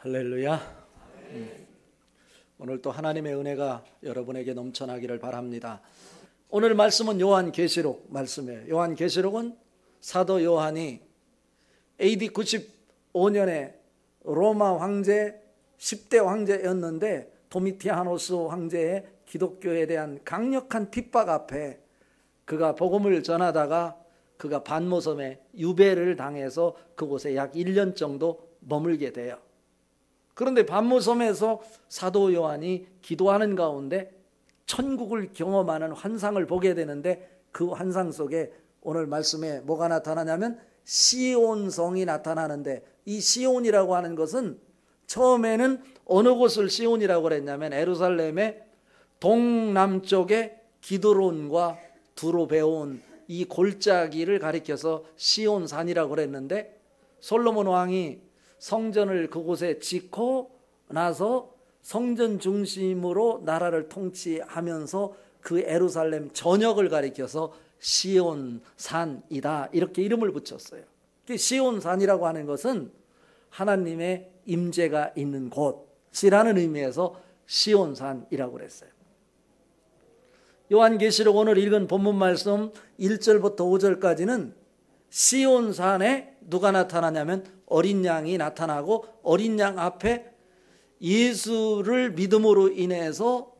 할렐루야. 오늘 또 하나님의 은혜가 여러분에게 넘쳐나기를 바랍니다. 오늘 말씀은 요한계시록 말씀이에요. 요한계시록은 사도 요한이 AD 95년에 로마 황제 10대 황제였는데 도미티아노스 황제의 기독교에 대한 강력한 핍박 앞에 그가 복음을 전하다가 그가 반모섬에 유배를 당해서 그곳에 약 1년 정도 머물게 돼요. 그런데 반모섬에서 사도 요한이 기도하는 가운데 천국을 경험하는 환상을 보게 되는데 그 환상 속에 오늘 말씀에 뭐가 나타나냐면 시온성이 나타나는데, 이 시온이라고 하는 것은 처음에는 어느 곳을 시온이라고 그랬냐면 예루살렘의 동남쪽에 기드론과 두로 배운 이 골짜기를 가리켜서 시온산이라고 그랬는데, 솔로몬 왕이 성전을 그곳에 짓고 나서 성전 중심으로 나라를 통치하면서 그 예루살렘 전역을 가리켜서 시온산이다 이렇게 이름을 붙였어요. 시온산이라고 하는 것은 하나님의 임재가 있는 곳이라는 의미에서 시온산이라고 그랬어요. 요한계시록 오늘 읽은 본문 말씀 1절부터 5절까지는 시온산에 누가 나타나냐면 어린 양이 나타나고, 어린 양 앞에 예수를 믿음으로 인해서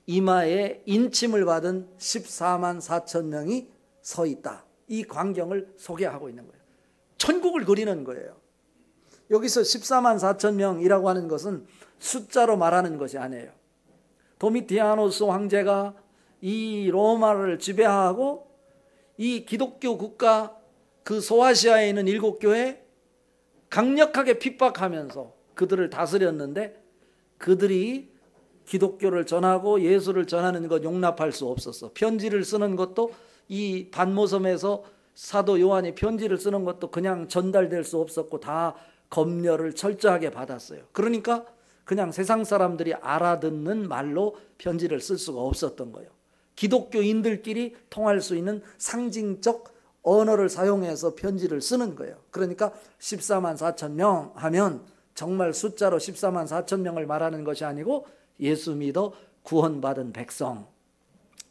이마에 인침을 받은 14만 4천 명이 서 있다. 이 광경을 소개하고 있는 거예요. 천국을 그리는 거예요. 여기서 14만 4천 명이라고 하는 것은 숫자로 말하는 것이 아니에요. 도미티아노스 황제가 이 로마를 지배하고 이 기독교 국가 그 소아시아에 있는 7교회 강력하게 핍박하면서 그들을 다스렸는데, 그들이 기독교를 전하고 예수를 전하는 것 용납할 수 없었어. 편지를 쓰는 것도, 이 반모섬에서 사도 요한이 편지를 쓰는 것도 그냥 전달될 수 없었고 다 검열을 철저하게 받았어요. 그러니까 그냥 세상 사람들이 알아듣는 말로 편지를 쓸 수가 없었던 거예요. 기독교인들끼리 통할 수 있는 상징적 언어를 사용해서 편지를 쓰는 거예요. 그러니까 14만 4천 명 하면 정말 숫자로 14만 4천 명을 말하는 것이 아니고 예수 믿어 구원받은 백성,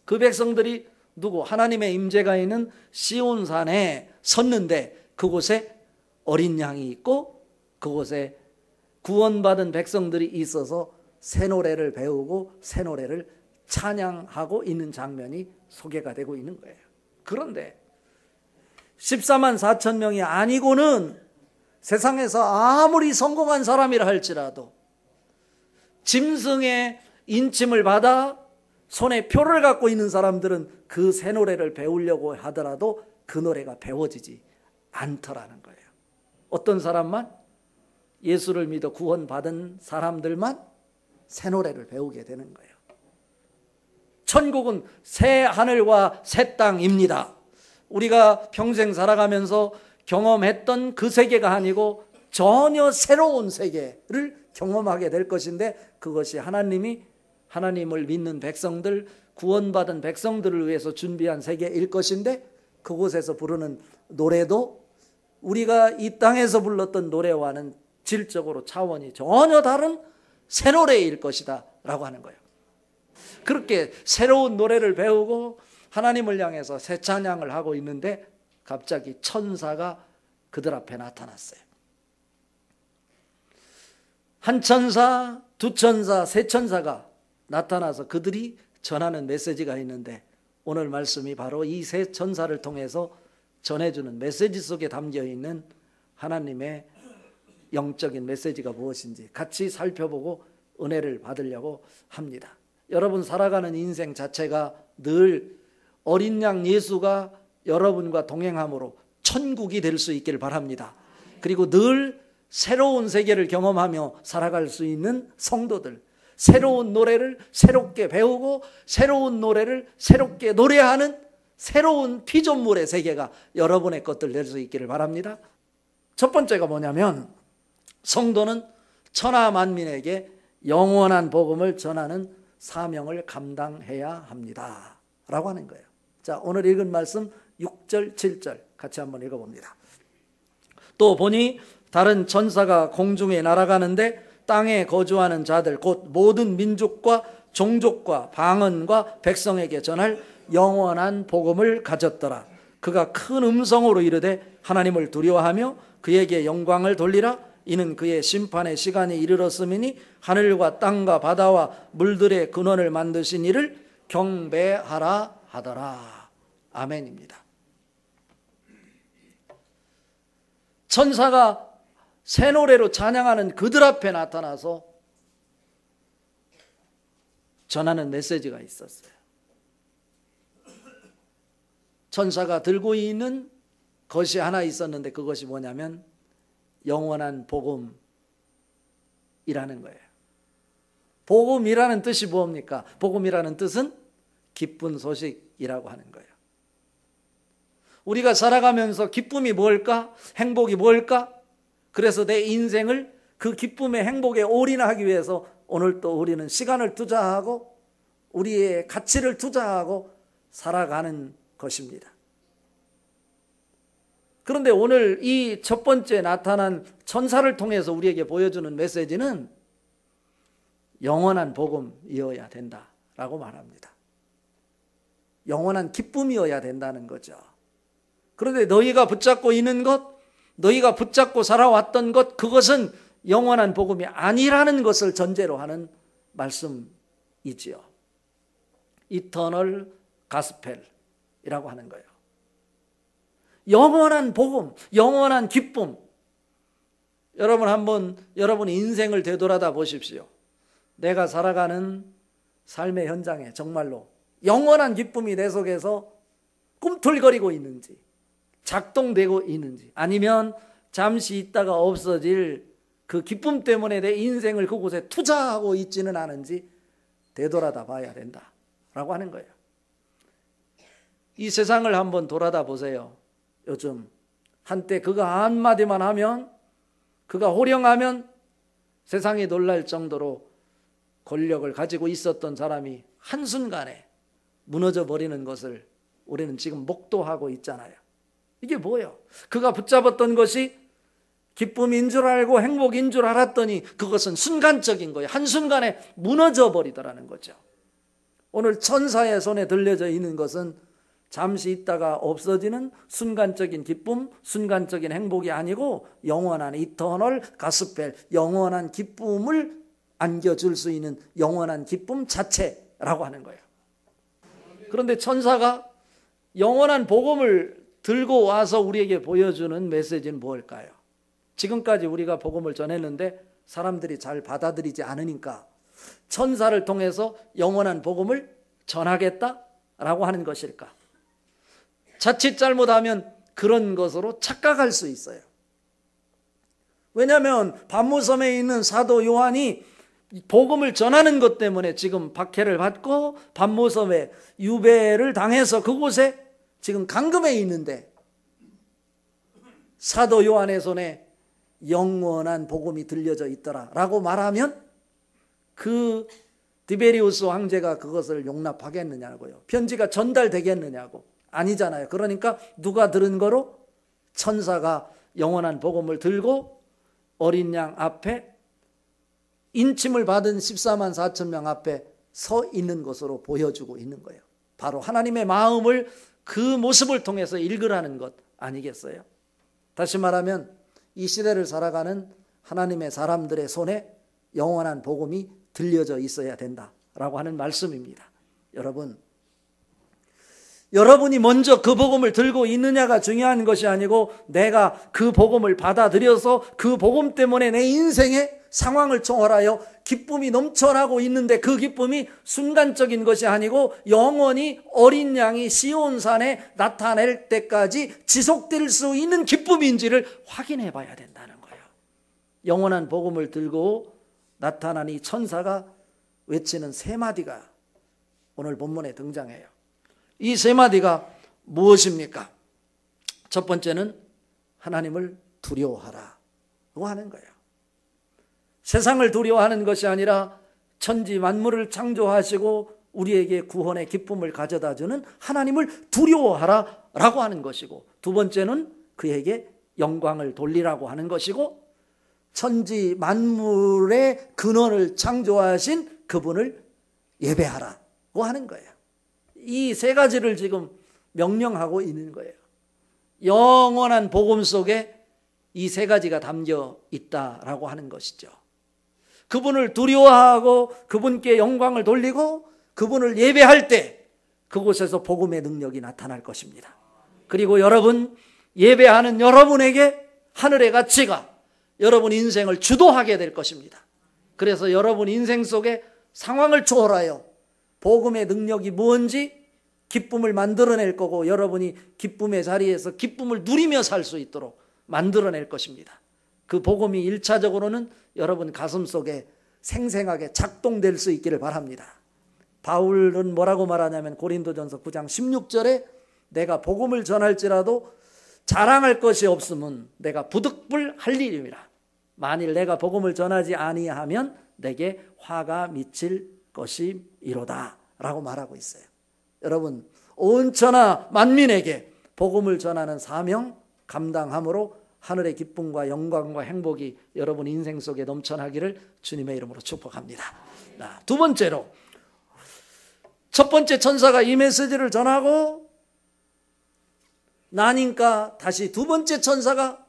그 백성들이 누구? 하나님의 임재가 있는 시온산에 섰는데 그곳에 어린 양이 있고 그곳에 구원받은 백성들이 있어서 새 노래를 배우고 새 노래를 찬양하고 있는 장면이 소개가 되고 있는 거예요. 그런데 14만 4천 명이 아니고는 세상에서 아무리 성공한 사람이라 할지라도 짐승의 인침을 받아 손에 표를 갖고 있는 사람들은 그 새 노래를 배우려고 하더라도 그 노래가 배워지지 않더라는 거예요. 어떤 사람만? 예수를 믿어 구원받은 사람들만 새 노래를 배우게 되는 거예요. 천국은 새 하늘과 새 땅입니다. 우리가 평생 살아가면서 경험했던 그 세계가 아니고 전혀 새로운 세계를 경험하게 될 것인데, 그것이 하나님을 믿는 백성들, 구원받은 백성들을 위해서 준비한 세계일 것인데, 그곳에서 부르는 노래도 우리가 이 땅에서 불렀던 노래와는 질적으로 차원이 전혀 다른 새 노래일 것이다 라고 하는 거예요. 그렇게 새로운 노래를 배우고 하나님을 향해서 새 찬양을 하고 있는데 갑자기 천사가 그들 앞에 나타났어요. 한 천사, 두 천사, 세 천사가 나타나서 그들이 전하는 메시지가 있는데, 오늘 말씀이 바로 이 세 천사를 통해서 전해주는 메시지 속에 담겨있는 하나님의 영적인 메시지가 무엇인지 같이 살펴보고 은혜를 받으려고 합니다. 여러분 살아가는 인생 자체가 늘 어린 양 예수가 여러분과 동행함으로 천국이 될 수 있기를 바랍니다. 그리고 늘 새로운 세계를 경험하며 살아갈 수 있는 성도들, 새로운 노래를 새롭게 배우고 새로운 노래를 새롭게 노래하는 새로운 피조물의 세계가 여러분의 것들 될 수 있기를 바랍니다. 첫 번째가 뭐냐면, 성도는 천하 만민에게 영원한 복음을 전하는 사명을 감당해야 합니다 라고 하는 거예요. 자, 오늘 읽은 말씀 6절 7절 같이 한번 읽어봅니다. 또 보니 다른 천사가 공중에 날아가는데 땅에 거주하는 자들 곧 모든 민족과 종족과 방언과 백성에게 전할 영원한 복음을 가졌더라. 그가 큰 음성으로 이르되 하나님을 두려워하며 그에게 영광을 돌리라. 이는 그의 심판의 시간이 이르렀음이니 하늘과 땅과 바다와 물들의 근원을 만드신 이를 경배하라 하더라. 아멘입니다. 천사가 새 노래로 찬양하는 그들 앞에 나타나서 전하는 메시지가 있었어요. 천사가 들고 있는 것이 하나 있었는데 그것이 뭐냐면 영원한 복음이라는 거예요. 복음이라는 뜻이 뭡니까? 복음이라는 뜻은 기쁜 소식이라고 하는 거예요. 우리가 살아가면서 기쁨이 뭘까? 행복이 뭘까? 그래서 내 인생을 그 기쁨의 행복에 올인하기 위해서 오늘 또 우리는 시간을 투자하고 우리의 가치를 투자하고 살아가는 것입니다. 그런데 오늘 이 첫 번째 나타난 천사를 통해서 우리에게 보여주는 메시지는 영원한 복음이어야 된다라고 말합니다. 영원한 기쁨이어야 된다는 거죠. 그런데 너희가 붙잡고 있는 것, 너희가 붙잡고 살아왔던 것, 그것은 영원한 복음이 아니라는 것을 전제로 하는 말씀이지요. 이터널 가스펠이라고 하는 거예요. 영원한 복음, 영원한 기쁨. 여러분 한번 여러분 인생을 되돌아다 보십시오. 내가 살아가는 삶의 현장에 정말로 영원한 기쁨이 내 속에서 꿈틀거리고 있는지, 작동되고 있는지, 아니면 잠시 있다가 없어질 그 기쁨 때문에 내 인생을 그곳에 투자하고 있지는 않은지 되돌아다 봐야 된다라고 하는 거예요. 이 세상을 한번 돌아다 보세요. 요즘 한때 그가 한마디만 하면, 그가 호령하면 세상이 놀랄 정도로 권력을 가지고 있었던 사람이 한순간에 무너져 버리는 것을 우리는 지금 목도하고 있잖아요. 이게 뭐예요? 그가 붙잡았던 것이 기쁨인 줄 알고 행복인 줄 알았더니 그것은 순간적인 거예요. 한순간에 무너져 버리더라는 거죠. 오늘 천사의 손에 들려져 있는 것은 잠시 있다가 없어지는 순간적인 기쁨, 순간적인 행복이 아니고 영원한 이터널 가스펠, 영원한 기쁨을 안겨줄 수 있는 영원한 기쁨 자체라고 하는 거예요. 그런데 천사가 영원한 복음을 들고 와서 우리에게 보여주는 메시지는 뭘까요? 지금까지 우리가 복음을 전했는데 사람들이 잘 받아들이지 않으니까 천사를 통해서 영원한 복음을 전하겠다라고 하는 것일까? 자칫 잘못하면 그런 것으로 착각할 수 있어요. 왜냐하면 반모섬에 있는 사도 요한이 복음을 전하는 것 때문에 지금 박해를 받고 반모섬에 유배를 당해서 그곳에 지금 감금해 있는데, 사도 요한의 손에 영원한 복음이 들려져 있더라라고 말하면 그 디베리우스 황제가 그것을 용납하겠느냐고요. 편지가 전달되겠느냐고. 아니잖아요. 그러니까 누가 들은 거로? 천사가 영원한 복음을 들고 어린 양 앞에 인침을 받은 14만 4천 명 앞에 서 있는 것으로 보여주고 있는 거예요. 바로 하나님의 마음을 그 모습을 통해서 읽으라는 것 아니겠어요? 다시 말하면 이 시대를 살아가는 하나님의 사람들의 손에 영원한 복음이 들려져 있어야 된다라고 하는 말씀입니다. 여러분이 먼저 그 복음을 들고 있느냐가 중요한 것이 아니고 내가 그 복음을 받아들여서 그 복음 때문에 내 인생의 상황을 초월하여 기쁨이 넘쳐나고 있는데 그 기쁨이 순간적인 것이 아니고 영원히 어린 양이 시온산에 나타낼 때까지 지속될 수 있는 기쁨인지를 확인해 봐야 된다는 거예요. 영원한 복음을 들고 나타난 이 천사가 외치는 세 마디가 오늘 본문에 등장해요. 이 세 마디가 무엇입니까? 첫 번째는 하나님을 두려워하라고 하는 거예요. 세상을 두려워하는 것이 아니라 천지 만물을 창조하시고 우리에게 구원의 기쁨을 가져다주는 하나님을 두려워하라라고 하는 것이고, 두 번째는 그에게 영광을 돌리라고 하는 것이고, 천지 만물의 근원을 창조하신 그분을 예배하라고 하는 거예요. 이 세 가지를 지금 명령하고 있는 거예요. 영원한 복음 속에 이 세 가지가 담겨 있다라고 하는 것이죠. 그분을 두려워하고 그분께 영광을 돌리고 그분을 예배할 때 그곳에서 복음의 능력이 나타날 것입니다. 그리고 여러분, 예배하는 여러분에게 하늘의 가치가 여러분 인생을 주도하게 될 것입니다. 그래서 여러분 인생 속에 상황을 초월하여 복음의 능력이 뭔지 기쁨을 만들어낼 거고, 여러분이 기쁨의 자리에서 기쁨을 누리며 살 수 있도록 만들어낼 것입니다. 그 복음이 1차적으로는 여러분 가슴 속에 생생하게 작동될 수 있기를 바랍니다. 바울은 뭐라고 말하냐면 고린도전서 9장 16절에 내가 복음을 전할지라도 자랑할 것이 없으면 내가 부득불할 일임이라. 만일 내가 복음을 전하지 아니하면 내게 화가 미칠 것이이로다 라고 말하고 있어요. 여러분, 온 천하 만민에게 복음을 전하는 사명 감당함으로 하늘의 기쁨과 영광과 행복이 여러분 인생 속에 넘쳐나기를 주님의 이름으로 축복합니다. 두 번째로, 첫 번째 천사가 이 메시지를 전하고 나니까 다시 두 번째 천사가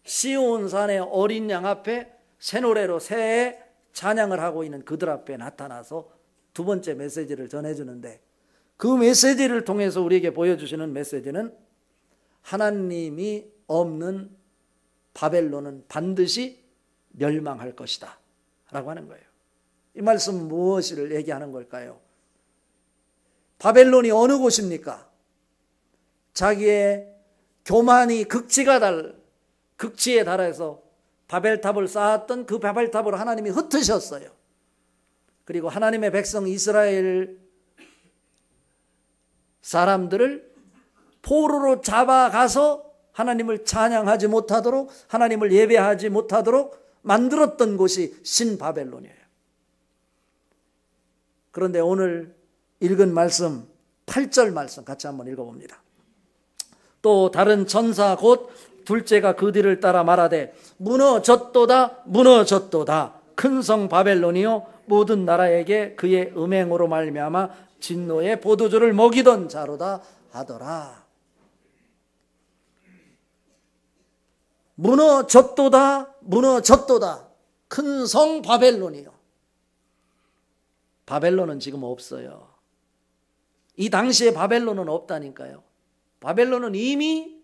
시온산의 어린 양 앞에 새 노래로 새해 찬양을 하고 있는 그들 앞에 나타나서 두 번째 메시지를 전해주는데, 그 메시지를 통해서 우리에게 보여주시는 메시지는 하나님이 없는 바벨론은 반드시 멸망할 것이다 라고 하는 거예요. 이 말씀은 무엇을 얘기하는 걸까요? 바벨론이 어느 곳입니까? 자기의 교만이 극치에 달해서 바벨탑을 쌓았던 그 바벨탑을 하나님이 흩으셨어요. 그리고 하나님의 백성 이스라엘 사람들을 포로로 잡아가서 하나님을 찬양하지 못하도록, 하나님을 예배하지 못하도록 만들었던 곳이 신바벨론이에요. 그런데 오늘 읽은 말씀 8절 말씀 같이 한번 읽어봅니다. 또 다른 천사 곧 둘째가 그 뒤를 따라 말하되 무너졌도다 무너졌도다 큰 성 바벨론이요 모든 나라에게 그의 음행으로 말미암아 진노의 포도주를 먹이던 자로다 하더라. 무너졌도다 무너졌도다 큰 성 바벨론이요. 바벨론은 지금 없어요. 이 당시에 바벨론은 없다니까요. 바벨론은 이미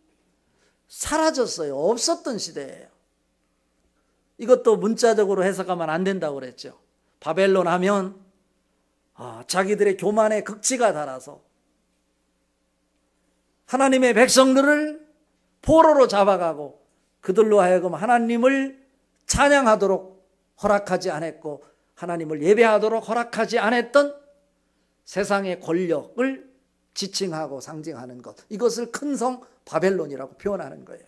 사라졌어요. 없었던 시대예요. 이것도 문자적으로 해석하면 안 된다고 그랬죠. 바벨론 하면 자기들의 교만의 극치가 달아서 하나님의 백성들을 포로로 잡아가고 그들로 하여금 하나님을 찬양하도록 허락하지 않았고 하나님을 예배하도록 허락하지 않았던 세상의 권력을 지칭하고 상징하는 것, 이것을 큰 성 바벨론이라고 표현하는 거예요.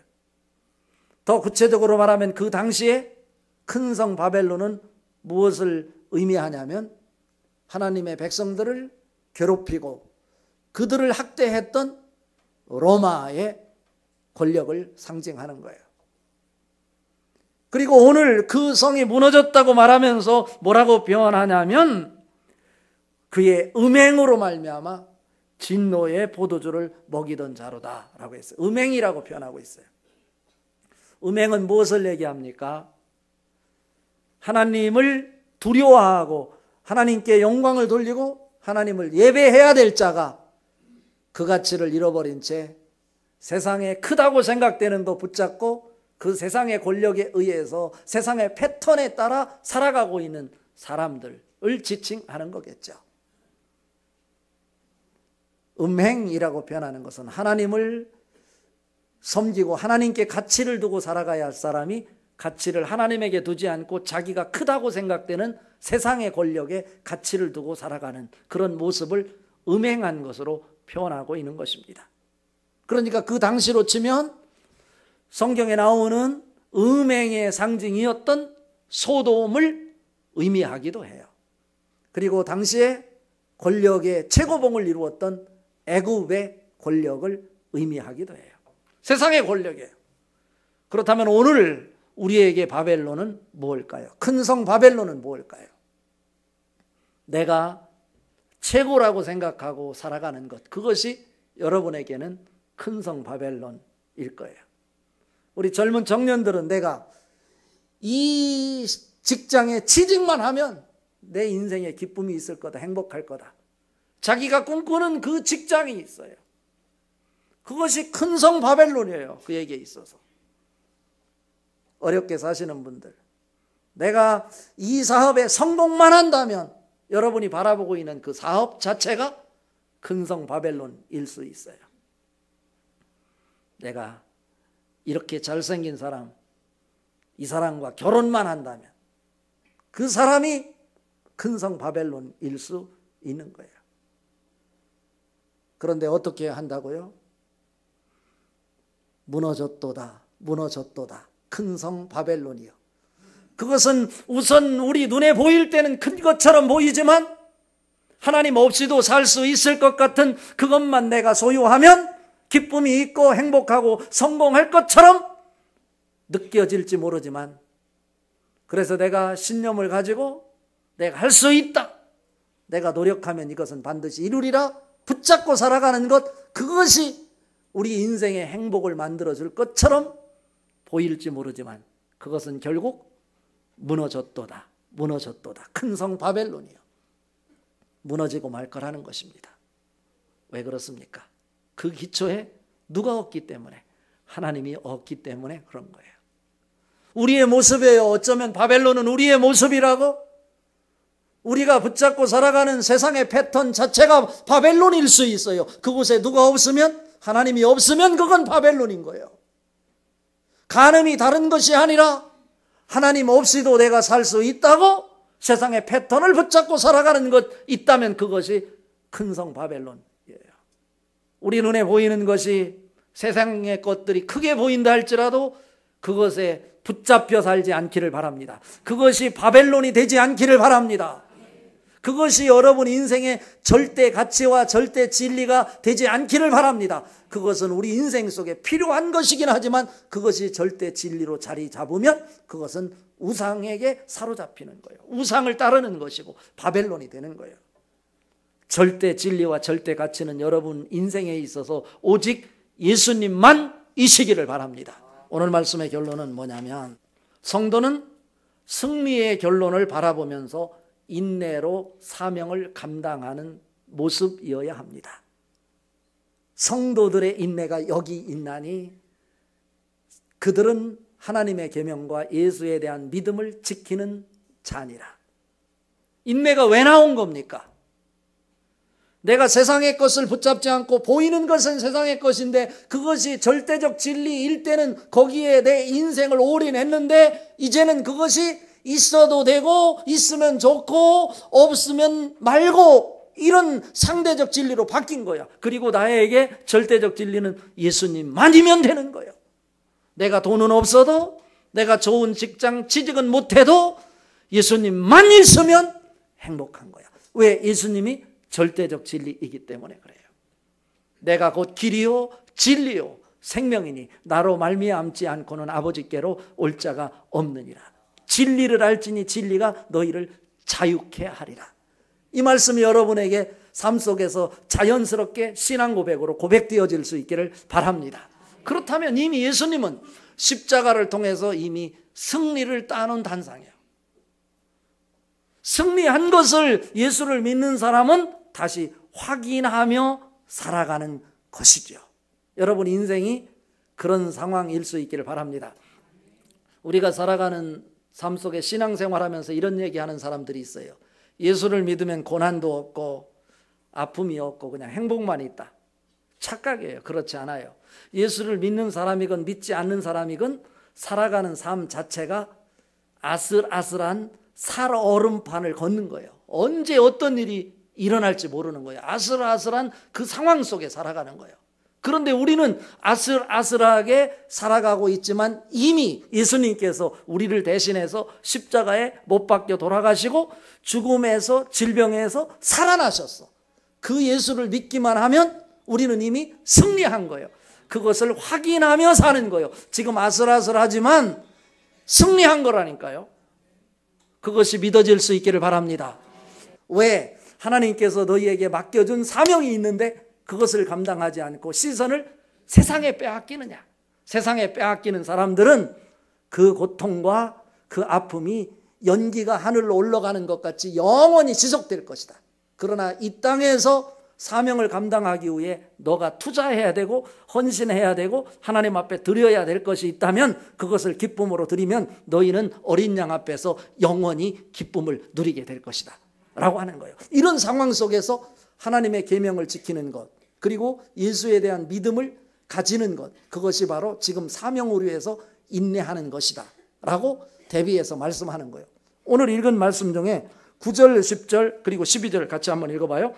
더 구체적으로 말하면 그 당시에 큰 성 바벨론은 무엇을 의미하냐면 하나님의 백성들을 괴롭히고 그들을 학대했던 로마의 권력을 상징하는 거예요. 그리고 오늘 그 성이 무너졌다고 말하면서 뭐라고 표현하냐면 그의 음행으로 말미암아 진노의 포도주를 먹이던 자로다 라고 했어요. 음행이라고 표현하고 있어요. 음행은 무엇을 얘기합니까? 하나님을 두려워하고 하나님께 영광을 돌리고 하나님을 예배해야 될 자가 그 가치를 잃어버린 채 세상에 크다고 생각되는 거 붙잡고 그 세상의 권력에 의해서 세상의 패턴에 따라 살아가고 있는 사람들을 지칭하는 거겠죠. 음행이라고 표현하는 것은 하나님을 섬기고 하나님께 가치를 두고 살아가야 할 사람이 가치를 하나님에게 두지 않고 자기가 크다고 생각되는 세상의 권력에 가치를 두고 살아가는 그런 모습을 음행한 것으로 표현하고 있는 것입니다. 그러니까 그 당시로 치면 성경에 나오는 음행의 상징이었던 소돔을 의미하기도 해요. 그리고 당시에 권력의 최고봉을 이루었던 애굽의 권력을 의미하기도 해요. 세상의 권력이에요. 그렇다면 오늘 우리에게 바벨론은 무엇일까요? 큰 성 바벨론은 무엇일까요? 내가 최고라고 생각하고 살아가는 것, 그것이 여러분에게는 큰 성 바벨론일 거예요. 우리 젊은 청년들은 내가 이 직장에 취직만 하면 내 인생에 기쁨이 있을 거다, 행복할 거다. 자기가 꿈꾸는 그 직장이 있어요. 그것이 큰 성 바벨론이에요, 그에게 있어서. 어렵게 사시는 분들, 내가 이 사업에 성공만 한다면 여러분이 바라보고 있는 그 사업 자체가 큰 성 바벨론일 수 있어요. 내가 이렇게 잘생긴 사람, 이 사람과 결혼만 한다면 그 사람이 큰 성 바벨론일 수 있는 거예요. 그런데 어떻게 한다고요? 무너졌도다, 무너졌도다. 큰 성 바벨론이요. 그것은 우선 우리 눈에 보일 때는 큰 것처럼 보이지만 하나님 없이도 살 수 있을 것 같은 그것만 내가 소유하면 기쁨이 있고 행복하고 성공할 것처럼 느껴질지 모르지만, 그래서 내가 신념을 가지고 내가 할 수 있다, 내가 노력하면 이것은 반드시 이루리라 붙잡고 살아가는 것, 그것이 우리 인생의 행복을 만들어줄 것처럼 보일지 모르지만 그것은 결국 무너졌도다, 무너졌도다. 큰 성 바벨론이요. 무너지고 말 거라는 것입니다. 왜 그렇습니까? 그 기초에 누가 없기 때문에, 하나님이 없기 때문에 그런 거예요. 우리의 모습이에요. 어쩌면 바벨론은 우리의 모습이라고? 우리가 붙잡고 살아가는 세상의 패턴 자체가 바벨론일 수 있어요. 그곳에 누가 없으면, 하나님이 없으면 그건 바벨론인 거예요. 간음이 다른 것이 아니라 하나님 없이도 내가 살 수 있다고 세상의 패턴을 붙잡고 살아가는 것 있다면 그것이 큰 성 바벨론이에요. 우리 눈에 보이는 것이 세상의 것들이 크게 보인다 할지라도 그것에 붙잡혀 살지 않기를 바랍니다. 그것이 바벨론이 되지 않기를 바랍니다. 그것이 여러분 인생의 절대 가치와 절대 진리가 되지 않기를 바랍니다. 그것은 우리 인생 속에 필요한 것이긴 하지만 그것이 절대 진리로 자리 잡으면 그것은 우상에게 사로잡히는 거예요. 우상을 따르는 것이고 바벨론이 되는 거예요. 절대 진리와 절대 가치는 여러분 인생에 있어서 오직 예수님만 이시기를 바랍니다. 오늘 말씀의 결론은 뭐냐면, 성도는 승리의 결론을 바라보면서 인내로 사명을 감당하는 모습이어야 합니다. 성도들의 인내가 여기 있나니 그들은 하나님의 계명과 예수에 대한 믿음을 지키는 자니라. 인내가 왜 나온 겁니까? 내가 세상의 것을 붙잡지 않고 보이는 것은 세상의 것인데 그것이 절대적 진리일 때는 거기에 내 인생을 올인했는데 이제는 그것이 있어도 되고 있으면 좋고 없으면 말고 이런 상대적 진리로 바뀐 거야. 그리고 나에게 절대적 진리는 예수님만이면 되는 거예요. 내가 돈은 없어도, 내가 좋은 직장 취직은 못해도 예수님만 있으면 행복한 거야. 왜? 예수님이 절대적 진리이기 때문에 그래요. 내가 곧 길이요 진리요 생명이니 나로 말미암지 않고는 아버지께로 올 자가 없느니라. 진리를 알지니 진리가 너희를 자유케 하리라. 이 말씀이 여러분에게 삶 속에서 자연스럽게 신앙 고백으로 고백되어질 수 있기를 바랍니다. 그렇다면 이미 예수님은 십자가를 통해서 이미 승리를 따놓은 단상이에요. 승리한 것을 예수를 믿는 사람은 다시 확인하며 살아가는 것이죠. 여러분 인생이 그런 상황일 수 있기를 바랍니다. 우리가 살아가는 삶 속에 신앙생활하면서 이런 얘기하는 사람들이 있어요. 예수를 믿으면 고난도 없고 아픔이 없고 그냥 행복만 있다. 착각이에요. 그렇지 않아요. 예수를 믿는 사람이건 믿지 않는 사람이건 살아가는 삶 자체가 아슬아슬한 살얼음판을 걷는 거예요. 언제 어떤 일이 일어날지 모르는 거예요. 아슬아슬한 그 상황 속에 살아가는 거예요. 그런데 우리는 아슬아슬하게 살아가고 있지만 이미 예수님께서 우리를 대신해서 십자가에 못 박혀 돌아가시고 죽음에서 질병에서 살아나셨어. 그 예수를 믿기만 하면 우리는 이미 승리한 거예요. 그것을 확인하며 사는 거예요. 지금 아슬아슬하지만 승리한 거라니까요. 그것이 믿어질 수 있기를 바랍니다. 왜? 하나님께서 너희에게 맡겨준 사명이 있는데 그것을 감당하지 않고 시선을 세상에 빼앗기느냐. 세상에 빼앗기는 사람들은 그 고통과 그 아픔이 연기가 하늘로 올라가는 것 같이 영원히 지속될 것이다. 그러나 이 땅에서 사명을 감당하기 위해 너가 투자해야 되고 헌신해야 되고 하나님 앞에 드려야 될 것이 있다면 그것을 기쁨으로 드리면 너희는 어린 양 앞에서 영원히 기쁨을 누리게 될 것이다 라고 하는 거예요. 이런 상황 속에서 하나님의 계명을 지키는 것, 그리고 예수에 대한 믿음을 가지는 것, 그것이 바로 지금 사명을 위해서 인내하는 것이다 라고 대비해서 말씀하는 거예요. 오늘 읽은 말씀 중에 9절, 10절 그리고 12절 같이 한번 읽어봐요.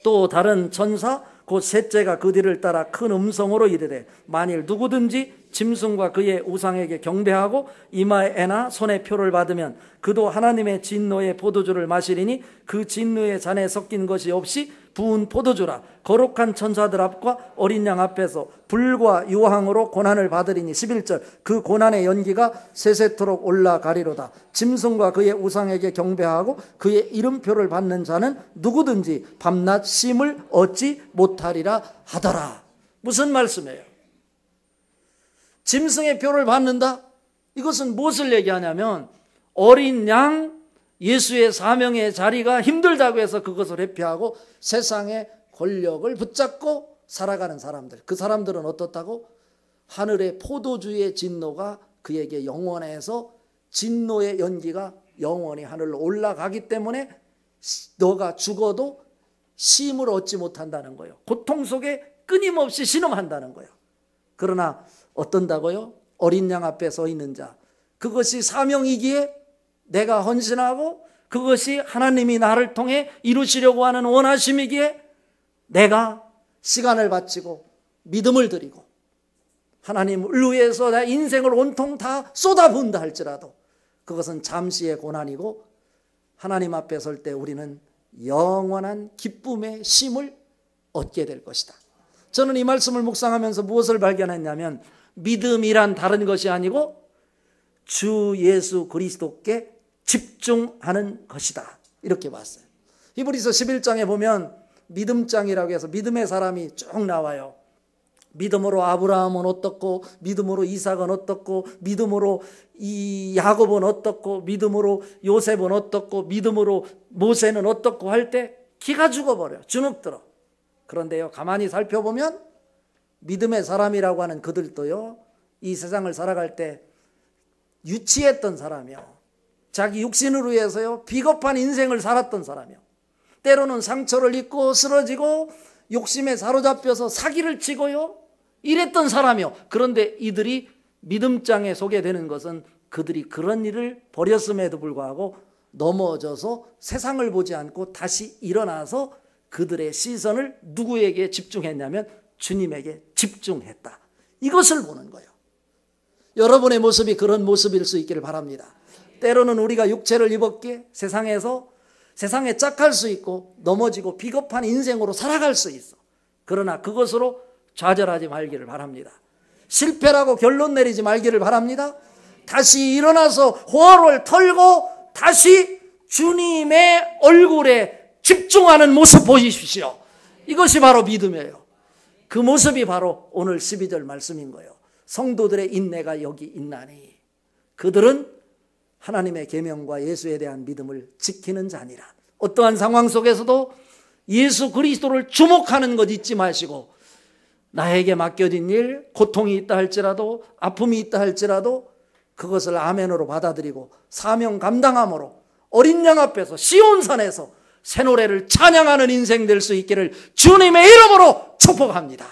또 다른 천사 곧 셋째가 그 뒤를 따라 큰 음성으로 이르되 만일 누구든지 짐승과 그의 우상에게 경배하고 이마에 애나 손에 표를 받으면 그도 하나님의 진노의 포도주를 마시리니 그 진노의 잔에 섞인 것이 없이 부은 포도주라. 거룩한 천사들 앞과 어린 양 앞에서 불과 유황으로 고난을 받으리니 11절 그 고난의 연기가 세세토록 올라가리로다. 짐승과 그의 우상에게 경배하고 그의 이름표를 받는 자는 누구든지 밤낮 쉼을 얻지 못하리라 하더라. 무슨 말씀이에요? 짐승의 표를 받는다? 이것은 무엇을 얘기하냐면 어린 양 예수의 사명의 자리가 힘들다고 해서 그것을 회피하고 세상의 권력을 붙잡고 살아가는 사람들, 그 사람들은 어떻다고? 하늘의 포도주의 진노가 그에게 영원해서 진노의 연기가 영원히 하늘로 올라가기 때문에 너가 죽어도 쉼을 얻지 못한다는 거예요. 고통 속에 끊임없이 신음한다는 거예요. 그러나 어떤다고요? 어린 양 앞에 서 있는 자, 그것이 사명이기에 내가 헌신하고 그것이 하나님이 나를 통해 이루시려고 하는 원하심이기에 내가 시간을 바치고 믿음을 드리고 하나님을 위해서 내 인생을 온통 다 쏟아부은다 할지라도 그것은 잠시의 고난이고 하나님 앞에 설 때 우리는 영원한 기쁨의 쉼을 얻게 될 것이다. 저는 이 말씀을 묵상하면서 무엇을 발견했냐면 믿음이란 다른 것이 아니고 주 예수 그리스도께 집중하는 것이다 이렇게 봤어요. 히브리서 11장에 보면 믿음장이라고 해서 믿음의 사람이 쭉 나와요. 믿음으로 아브라함은 어떻고 믿음으로 이삭은 어떻고 믿음으로 이 야곱은 어떻고 믿음으로 요셉은 어떻고 믿음으로 모세는 어떻고 할 때 기가 죽어버려요. 주눅들어. 그런데요 가만히 살펴보면 믿음의 사람이라고 하는 그들도요 이 세상을 살아갈 때 유치했던 사람이요, 자기 육신을 위해서요 비겁한 인생을 살았던 사람이요, 때로는 상처를 입고 쓰러지고 욕심에 사로잡혀서 사기를 치고요 이랬던 사람이요. 그런데 이들이 믿음장에 서게 되는 것은 그들이 그런 일을 벌였음에도 불구하고 넘어져서 세상을 보지 않고 다시 일어나서 그들의 시선을 누구에게 집중했냐면 주님에게 집중했다. 이것을 보는 거예요. 여러분의 모습이 그런 모습일 수 있기를 바랍니다. 때로는 우리가 육체를 입었기에 세상에 짝할 수 있고 넘어지고 비겁한 인생으로 살아갈 수 있어. 그러나 그것으로 좌절하지 말기를 바랍니다. 실패라고 결론 내리지 말기를 바랍니다. 다시 일어나서 호흡을 털고 다시 주님의 얼굴에 집중하는 모습 보이십시오. 이것이 바로 믿음이에요. 그 모습이 바로 오늘 12절 말씀인 거예요. 성도들의 인내가 여기 있나니 그들은 하나님의 계명과 예수에 대한 믿음을 지키는 자니라. 어떠한 상황 속에서도 예수 그리스도를 주목하는 것 잊지 마시고 나에게 맡겨진 일, 고통이 있다 할지라도 아픔이 있다 할지라도 그것을 아멘으로 받아들이고 사명 감당함으로 어린 양 앞에서 시온산에서 새 노래를 찬양하는 인생 될 수 있기를 주님의 이름으로 축복합니다.